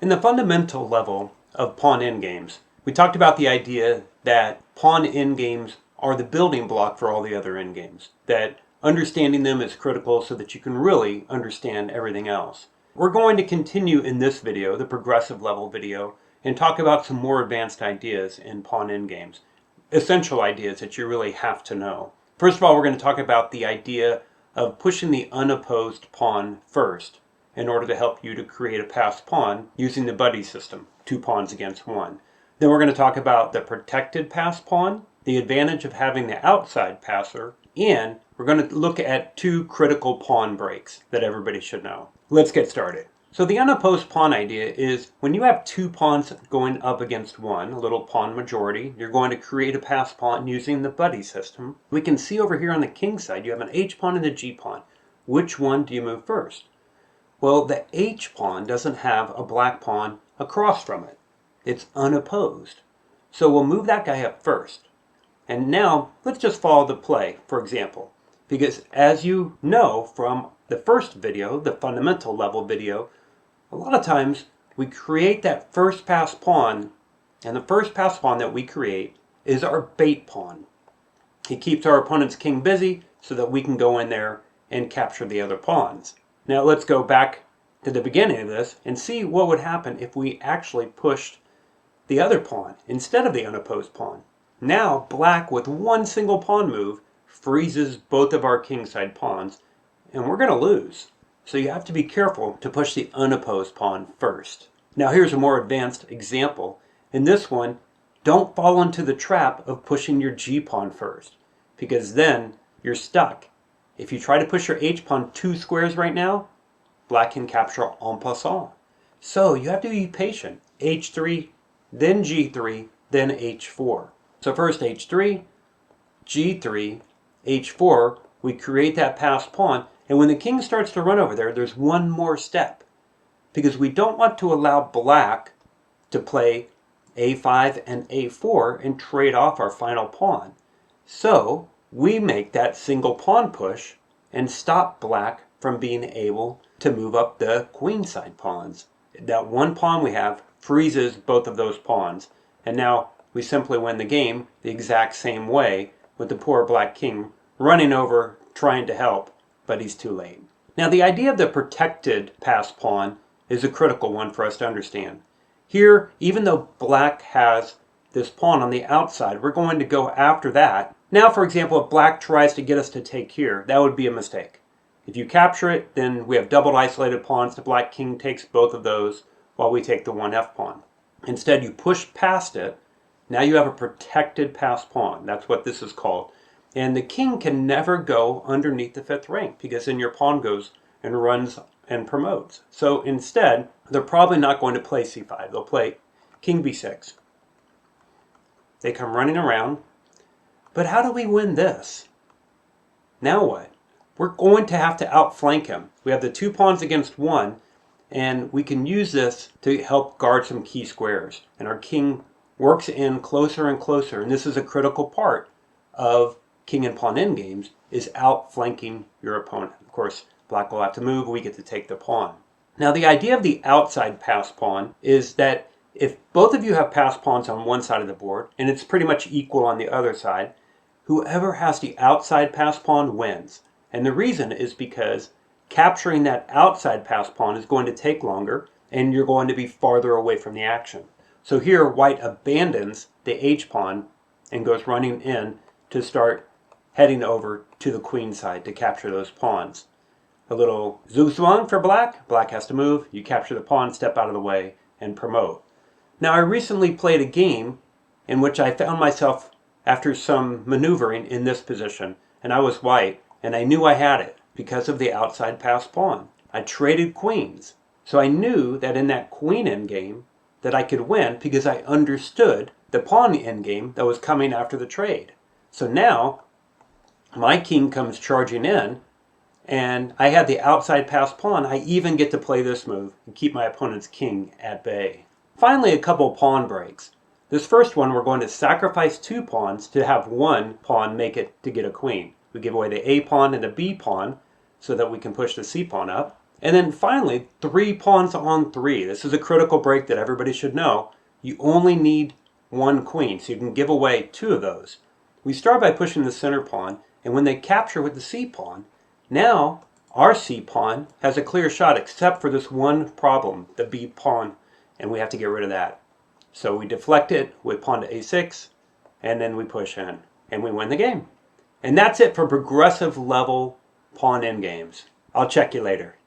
In the fundamental level of pawn endgames, we talked about the idea that pawn endgames are the building block for all the other endgames, that understanding them is critical so that you can really understand everything else. We're going to continue in this video, the progressive level video, and talk about some more advanced ideas in pawn endgames, essential ideas that you really have to know. First of all, we're going to talk about the idea of pushing the unopposed pawn first, in order to help you to create a passed pawn using the buddy system, 2 pawns against 1. Then we're going to talk about the protected passed pawn, the advantage of having the outside passer, and we're going to look at 2 critical pawn breaks that everybody should know. Let's get started. So the unopposed pawn idea is when you have 2 pawns going up against 1, a little pawn majority, you're going to create a passed pawn using the buddy system. We can see over here on the king side, you have an h pawn and a g pawn. Which one do you move first? Well, the h pawn doesn't have a black pawn across from it. It's unopposed. So we'll move that guy up first. And now, let's just follow the play, for example. Because as you know from the first video, the fundamental level video, a lot of times we create that first passed pawn, and the first passed pawn that we create is our bait pawn. It keeps our opponent's king busy so that we can go in there and capture the other pawns. Now let's go back to the beginning of this and see what would happen if we actually pushed the other pawn instead of the unopposed pawn. Now black with one single pawn move freezes both of our kingside pawns, and we're going to lose. So you have to be careful to push the unopposed pawn first. Now here's a more advanced example. In this one, don't fall into the trap of pushing your g pawn first, because then you're stuck. If you try to push your h pawn 2 squares right now, black can capture en passant. So you have to be patient. h3, then g3, then h4. So first h3, g3, h4, we create that passed pawn, and when the king starts to run over there, there's one more step. Because we don't want to allow black to play a5 and a4 and trade off our final pawn. So we make that single pawn push and stop black from being able to move up the queenside pawns. That one pawn we have freezes both of those pawns, and now we simply win the game the exact same way, with the poor black king running over trying to help, but he's too late. Now the idea of the protected passed pawn is a critical one for us to understand. Here, even though black has this pawn on the outside, we're going to go after that. Now, for example, if black tries to get us to take here, that would be a mistake. If you capture it, then we have doubled isolated pawns. The black king takes both of those while we take the 1f pawn. Instead, you push past it. Now you have a protected passed pawn. That's what this is called. And the king can never go underneath the 5th rank, because then your pawn goes and runs and promotes. So instead, they're probably not going to play c5. They'll play king b6. They come running around. But how do we win this? Now what? We're going to have to outflank him. We have the 2 pawns against 1, and we can use this to help guard some key squares. And our king works in closer and closer, and this is a critical part of king and pawn endgames, is outflanking your opponent. Of course, black will have to move, we get to take the pawn. Now the idea of the outside passed pawn is that if both of you have passed pawns on one side of the board, and it's pretty much equal on the other side, whoever has the outside passed pawn wins. And the reason is because capturing that outside passed pawn is going to take longer, and you're going to be farther away from the action. So here, white abandons the h pawn and goes running in to start heading over to the queen side to capture those pawns. A little zugzwang for black. Black has to move. You capture the pawn, step out of the way, and promote. Now, I recently played a game in which I found myself, after some maneuvering, in this position. And I was white, and I knew I had it because of the outside passed pawn. I traded queens. So I knew that in that queen endgame that I could win because I understood the pawn endgame that was coming after the trade. So now, my king comes charging in, and I had the outside passed pawn. I even get to play this move and keep my opponent's king at bay. Finally, a couple pawn breaks. This first one, we're going to sacrifice 2 pawns to have one pawn make it to get a queen. We give away the a pawn and the b pawn so that we can push the c pawn up. And then finally, 3 pawns on 3. This is a critical break that everybody should know. You only need 1 queen, so you can give away 2 of those. We start by pushing the center pawn, and when they capture with the c pawn, now our c pawn has a clear shot except for this one problem, the b pawn, and we have to get rid of that. So we deflect it with pawn to a6, and then we push in, and we win the game. And that's it for progressive level pawn endgames. I'll check you later.